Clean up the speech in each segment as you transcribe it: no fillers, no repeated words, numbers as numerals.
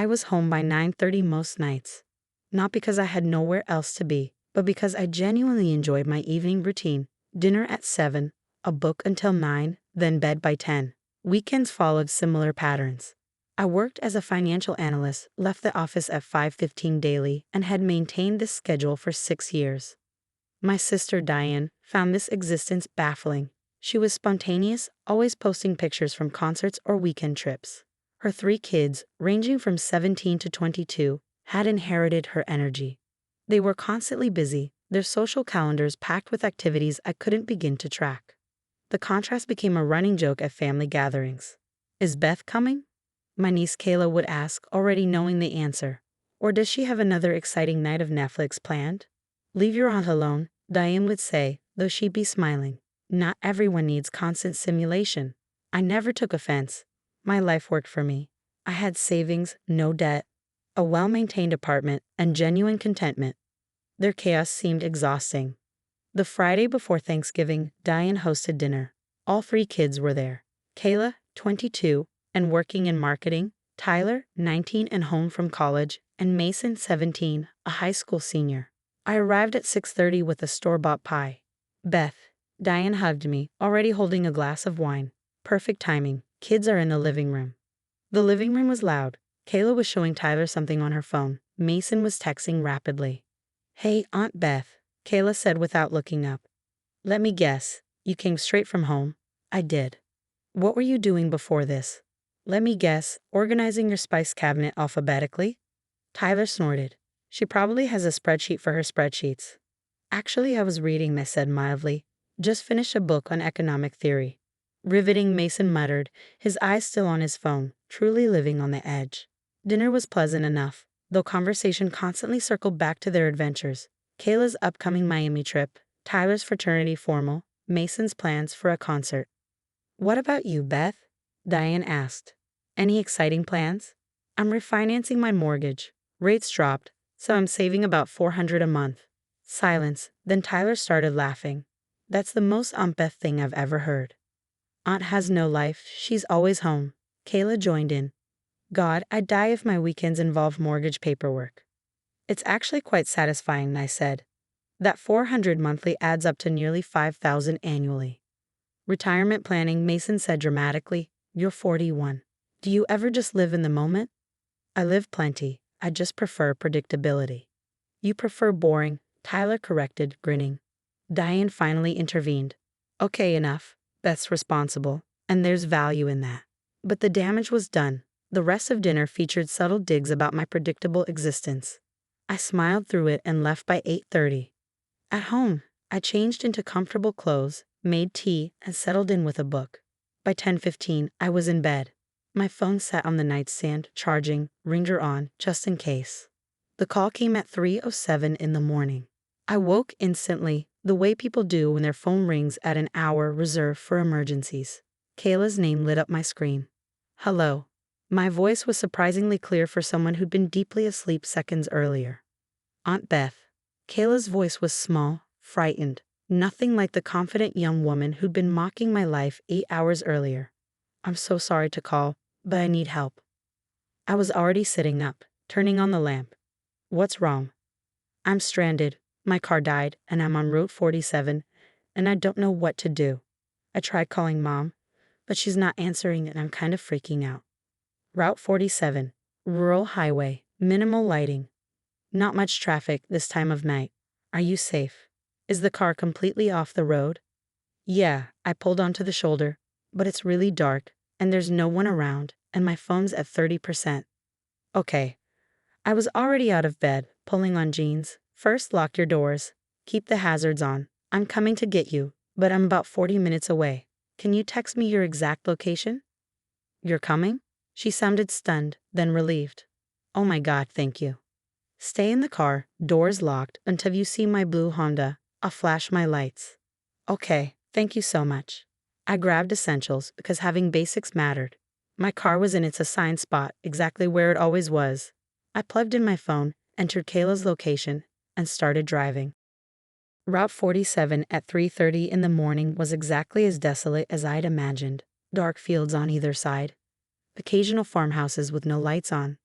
I was home by 9:30 most nights. Not because I had nowhere else to be, but because I genuinely enjoyed my evening routine. Dinner at 7, a book until 9, then bed by 10. Weekends followed similar patterns. I worked as a financial analyst, left the office at 5:15 daily, and had maintained this schedule for 6 years. My sister Diane found this existence baffling. She was spontaneous, always posting pictures from concerts or weekend trips. Her 3 kids, ranging from 17 to 22, had inherited her energy. They were constantly busy, their social calendars packed with activities I couldn't begin to track. The contrast became a running joke at family gatherings. "Is Beth coming?" my niece Kayla would ask, already knowing the answer. "Or does she have another exciting night of Netflix planned?" "Leave your aunt alone," Diane would say, though she'd be smiling. Not everyone needs constant stimulation. I never took offense. My life worked for me. I had savings, no debt, a well-maintained apartment, and genuine contentment. Their chaos seemed exhausting. The Friday before Thanksgiving, Diane hosted dinner. All 3 kids were there. Kayla, 22, and working in marketing, Tyler, 19 and home from college, and Mason, 17, a high school senior. I arrived at 6:30 with a store-bought pie. "Beth," Diane hugged me, already holding a glass of wine. Perfect timing. Kids are in the living room. The living room was loud. Kayla was showing Tyler something on her phone. Mason was texting rapidly. "Hey, Aunt Beth," Kayla said without looking up. "Let me guess, you came straight from home?" I did. "What were you doing before this?" "Let me guess, organizing your spice cabinet alphabetically?" Tyler snorted. "She probably has a spreadsheet for her spreadsheets." "Actually, I was reading," I said mildly. "Just finished a book on economic theory." "Riveting," Mason muttered, his eyes still on his phone, truly living on the edge. Dinner was pleasant enough, though conversation constantly circled back to their adventures. Kayla's upcoming Miami trip, Tyler's fraternity formal, Mason's plans for a concert. "What about you, Beth?" Diane asked. "Any exciting plans?" "I'm refinancing my mortgage. Rates dropped, so I'm saving about $400 a month." Silence, then Tyler started laughing. "That's the most Aunt Beth thing I've ever heard." "Aunt has no life, she's always home." Kayla joined in. "God, I'd die if my weekends involved mortgage paperwork." "It's actually quite satisfying," I said. "That $400 monthly adds up to nearly $5,000 annually." "Retirement planning," Mason said dramatically. "You're 41. Do you ever just live in the moment?" "I live plenty. I just prefer predictability." "You prefer boring," Tyler corrected, grinning. Diane finally intervened. "Okay, enough. Beth's responsible, and there's value in that." But the damage was done. The rest of dinner featured subtle digs about my predictable existence. I smiled through it and left by 8:30. At home, I changed into comfortable clothes, made tea, and settled in with a book. By 10:15, I was in bed. My phone sat on the nightstand, charging, ringer on, just in case. The call came at 3:07 in the morning. I woke instantly, the way people do when their phone rings at an hour reserved for emergencies. Kayla's name lit up my screen. "Hello." My voice was surprisingly clear for someone who'd been deeply asleep seconds earlier. "Aunt Beth." Kayla's voice was small, frightened, nothing like the confident young woman who'd been mocking my life 8 hours earlier. "I'm so sorry to call, but I need help." I was already sitting up, turning on the lamp. "What's wrong?" "I'm stranded. My car died, and I'm on Route 47, and I don't know what to do. I tried calling Mom, but she's not answering and I'm kind of freaking out." Route 47, rural highway, minimal lighting. Not much traffic this time of night. "Are you safe? Is the car completely off the road?" "Yeah," I pulled onto the shoulder, "but it's really dark, and there's no one around, and my phone's at 30%. "Okay." I was already out of bed, pulling on jeans. "First, lock your doors. Keep the hazards on. I'm coming to get you, but I'm about 40 minutes away. Can you text me your exact location?" "You're coming?" She sounded stunned, then relieved. "Oh my God, thank you." "Stay in the car, doors locked, until you see my blue Honda. I'll flash my lights." "Okay, thank you so much." I grabbed essentials because having basics mattered. My car was in its assigned spot, exactly where it always was. I plugged in my phone, entered Kayla's location, and started driving. Route 47 at 3:30 in the morning was exactly as desolate as I'd imagined. Dark fields on either side. Occasional farmhouses with no lights on.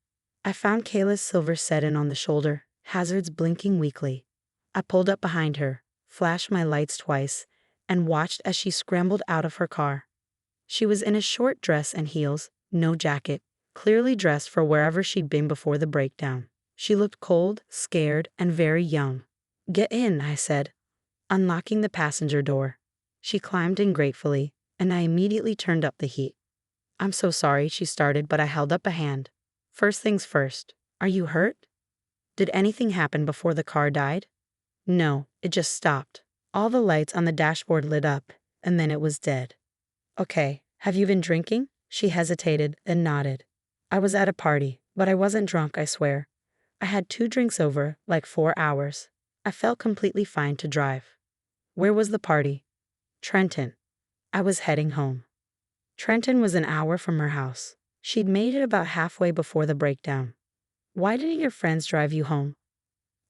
I found Kayla's silver set-in on the shoulder, hazards blinking weakly. I pulled up behind her, flashed my lights twice, and watched as she scrambled out of her car. She was in a short dress and heels, no jacket, clearly dressed for wherever she'd been before the breakdown. She looked cold, scared, and very young. "Get in," I said, unlocking the passenger door. She climbed in gratefully, and I immediately turned up the heat. "I'm so sorry," she started, but I held up a hand. "First things first, are you hurt? Did anything happen before the car died?" "No, it just stopped. All the lights on the dashboard lit up, and then it was dead." "Okay, have you been drinking?" She hesitated, then nodded. "I was at a party, but I wasn't drunk, I swear. I had 2 drinks over, like 4 hours. I felt completely fine to drive." "Where was the party?" "Trenton. I was heading home." Trenton was an hour from her house. She'd made it about halfway before the breakdown. "Why didn't your friends drive you home?"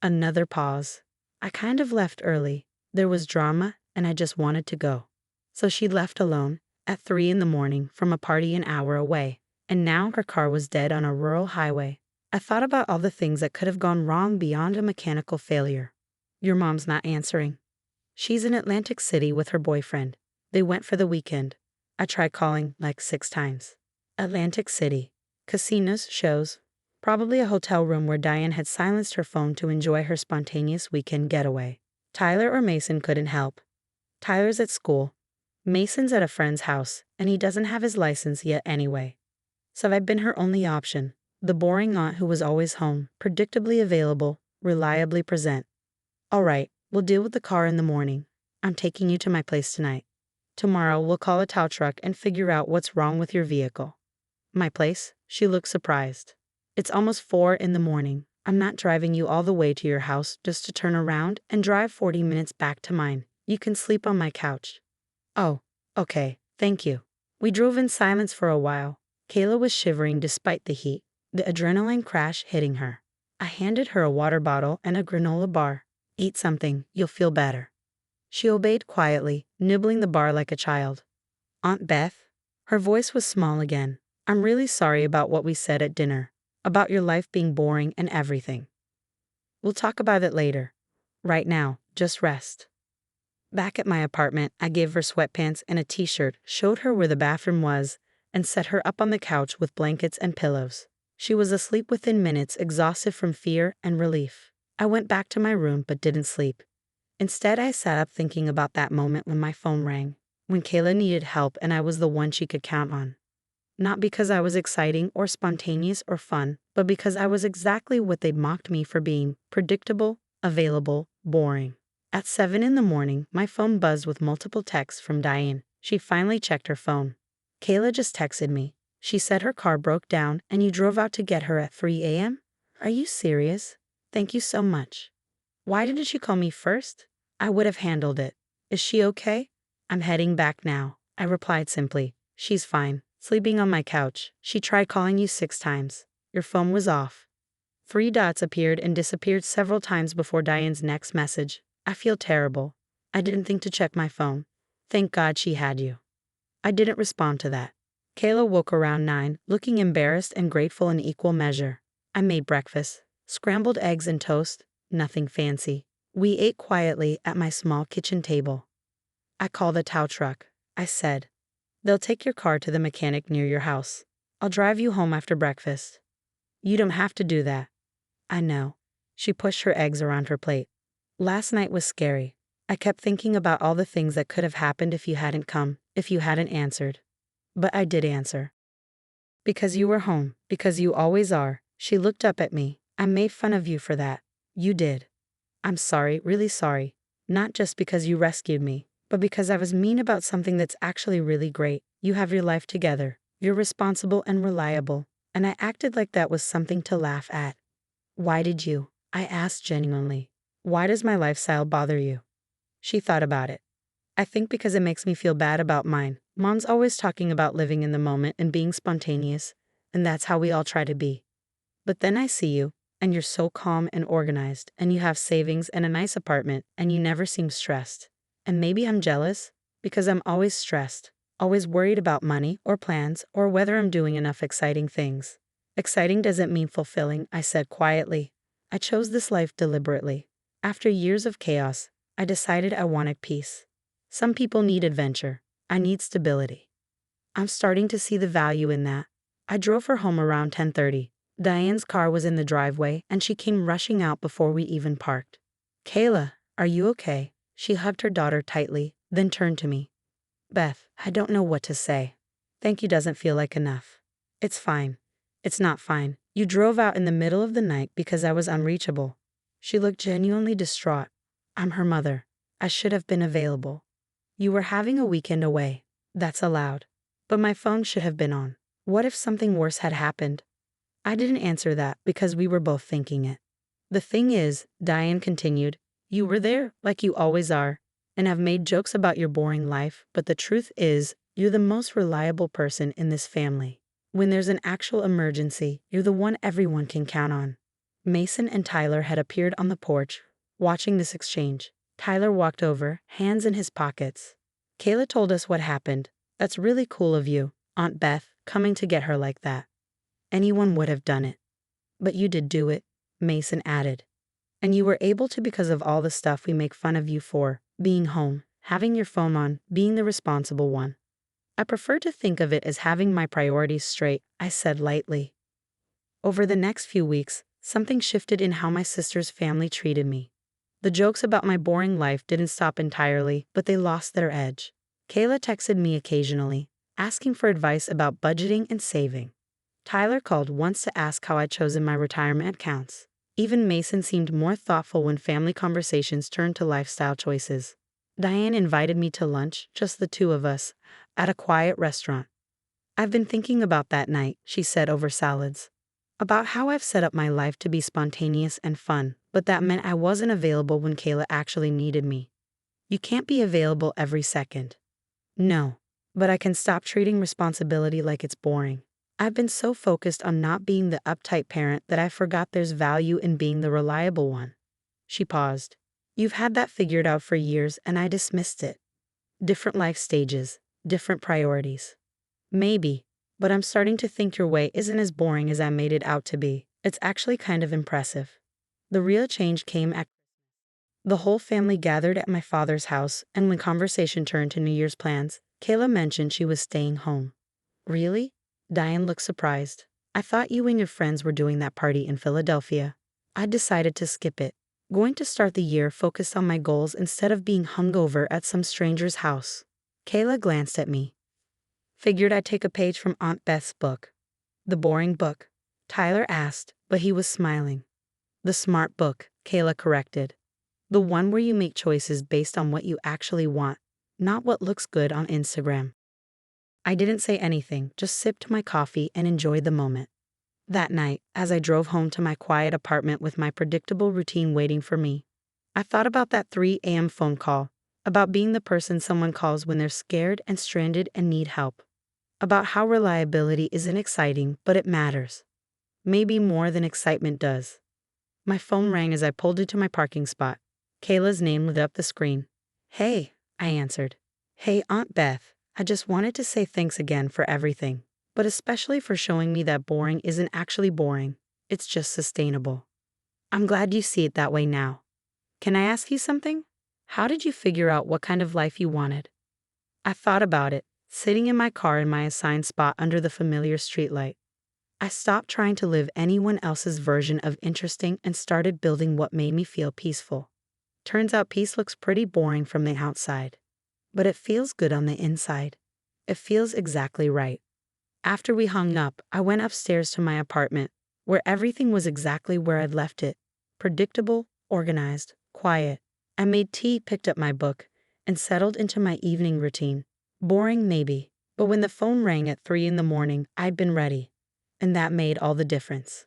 Another pause. "I kind of left early. There was drama, and I just wanted to go." So she left alone, at 3 in the morning, from a party an hour away, and now her car was dead on a rural highway. I thought about all the things that could have gone wrong beyond a mechanical failure. "Your mom's not answering." "She's in Atlantic City with her boyfriend. They went for the weekend." I tried calling like 6 times. Atlantic City. Casinos, shows. Probably a hotel room where Diane had silenced her phone to enjoy her spontaneous weekend getaway. Tyler or Mason couldn't help. Tyler's at school. Mason's at a friend's house, and he doesn't have his license yet anyway. So I've been her only option. The boring aunt who was always home, predictably available, reliably present. "All right, we'll deal with the car in the morning. I'm taking you to my place tonight. Tomorrow we'll call a tow truck and figure out what's wrong with your vehicle." "My place?" She looked surprised. "It's almost 4 in the morning. I'm not driving you all the way to your house just to turn around and drive 40 minutes back to mine. You can sleep on my couch." "Oh, okay, thank you." We drove in silence for a while. Kayla was shivering despite the heat, the adrenaline crash hitting her. I handed her a water bottle and a granola bar. "Eat something, you'll feel better." She obeyed quietly, nibbling the bar like a child. "Aunt Beth?" Her voice was small again. "I'm really sorry about what we said at dinner, about your life being boring and everything. We'll talk about it later. Right now, just rest." Back at my apartment, I gave her sweatpants and a t-shirt, showed her where the bathroom was, and set her up on the couch with blankets and pillows. She was asleep within minutes, exhausted from fear and relief. I went back to my room but didn't sleep. Instead, I sat up thinking about that moment when my phone rang, when Kayla needed help and I was the one she could count on. Not because I was exciting or spontaneous or fun, but because I was exactly what they'd mocked me for being: predictable, available, boring. At 7 in the morning, my phone buzzed with multiple texts from Diane. She finally checked her phone. "Kayla just texted me. She said her car broke down and you drove out to get her at 3 a.m.? Are you serious? Thank you so much. Why didn't you call me first? I would have handled it. Is she okay?" "I'm heading back now," I replied simply. "She's fine, sleeping on my couch. She tried calling you 6 times. Your phone was off." 3 dots appeared and disappeared several times before Diane's next message. "I feel terrible. I didn't think to check my phone. Thank God she had you." I didn't respond to that. Kayla woke around 9, looking embarrassed and grateful in equal measure. I made breakfast. Scrambled eggs and toast. Nothing fancy. We ate quietly at my small kitchen table. "I called a tow truck," I said. "They'll take your car to the mechanic near your house. I'll drive you home after breakfast." "You don't have to do that." "I know." She pushed her eggs around her plate. "Last night was scary. I kept thinking about all the things that could have happened if you hadn't come, if you hadn't answered. But I did answer. Because you were home, because you always are." She looked up at me. "I made fun of you for that. You did. I'm sorry, really sorry. Not just because you rescued me, but because I was mean about something that's actually really great. You have your life together. You're responsible and reliable. And I acted like that was something to laugh at." "Why did you?" I asked genuinely. "Why does my lifestyle bother you?" She thought about it. "I think because it makes me feel bad about mine. Mom's always talking about living in the moment and being spontaneous, and that's how we all try to be. But then I see you, and you're so calm and organized, and you have savings and a nice apartment, and you never seem stressed. And maybe I'm jealous, because I'm always stressed, always worried about money or plans or whether I'm doing enough exciting things. Exciting doesn't mean fulfilling, I said quietly. I chose this life deliberately. After years of chaos, I decided I wanted peace. Some people need adventure. I need stability. I'm starting to see the value in that. I drove her home around 10:30. Diane's car was in the driveway and she came rushing out before we even parked. Kayla, are you okay? She hugged her daughter tightly, then turned to me. Beth, I don't know what to say. Thank you doesn't feel like enough. It's fine. It's not fine. You drove out in the middle of the night because I was unreachable. She looked genuinely distraught. I'm her mother. I should have been available. You were having a weekend away. That's allowed. But my phone should have been on. What if something worse had happened? I didn't answer that because we were both thinking it. The thing is, Diane continued, you were there, like you always are, and have made jokes about your boring life, but the truth is, you're the most reliable person in this family. When there's an actual emergency, you're the one everyone can count on. Mason and Tyler had appeared on the porch, watching this exchange. Tyler walked over, hands in his pockets. Kayla told us what happened. That's really cool of you, Aunt Beth, coming to get her like that. Anyone would have done it. But you did do it, Mason added. And you were able to because of all the stuff we make fun of you for, being home, having your phone on, being the responsible one. I prefer to think of it as having my priorities straight, I said lightly. Over the next few weeks, something shifted in how my sister's family treated me. The jokes about my boring life didn't stop entirely, but they lost their edge. Kayla texted me occasionally, asking for advice about budgeting and saving. Tyler called once to ask how I'd chosen my retirement accounts. Even Mason seemed more thoughtful when family conversations turned to lifestyle choices. Diane invited me to lunch, just the two of us, at a quiet restaurant. I've been thinking about that night, she said over salads. About how I've set up my life to be spontaneous and fun, but that meant I wasn't available when Kayla actually needed me. You can't be available every second. No, but I can stop treating responsibility like it's boring. I've been so focused on not being the uptight parent that I forgot there's value in being the reliable one. She paused. You've had that figured out for years and I dismissed it. Different life stages, different priorities. Maybe, but I'm starting to think your way isn't as boring as I made it out to be. It's actually kind of impressive. The real change came at the whole family gathered at my father's house, and when conversation turned to New Year's plans, Kayla mentioned she was staying home. Really? Diane looked surprised. I thought you and your friends were doing that party in Philadelphia. I decided to skip it. Going to start the year focused on my goals instead of being hungover at some stranger's house. Kayla glanced at me. Figured I'd take a page from Aunt Beth's book. The boring book? Tyler asked, but he was smiling. The smart book, Kayla corrected. The one where you make choices based on what you actually want, not what looks good on Instagram. I didn't say anything, just sipped my coffee and enjoyed the moment. That night, as I drove home to my quiet apartment with my predictable routine waiting for me, I thought about that 3 a.m. phone call, about being the person someone calls when they're scared and stranded and need help, about how reliability isn't exciting, but it matters. Maybe more than excitement does. My phone rang as I pulled into my parking spot. Kayla's name lit up the screen. Hey, I answered. Hey, Aunt Beth, I just wanted to say thanks again for everything, but especially for showing me that boring isn't actually boring, it's just sustainable. I'm glad you see it that way now. Can I ask you something? How did you figure out what kind of life you wanted? I thought about it, sitting in my car in my assigned spot under the familiar streetlight. I stopped trying to live anyone else's version of interesting and started building what made me feel peaceful. Turns out peace looks pretty boring from the outside, but it feels good on the inside. It feels exactly right. After we hung up, I went upstairs to my apartment, where everything was exactly where I'd left it. Predictable, organized, quiet. I made tea, picked up my book, and settled into my evening routine. Boring maybe, but when the phone rang at 3 in the morning, I'd been ready. And that made all the difference.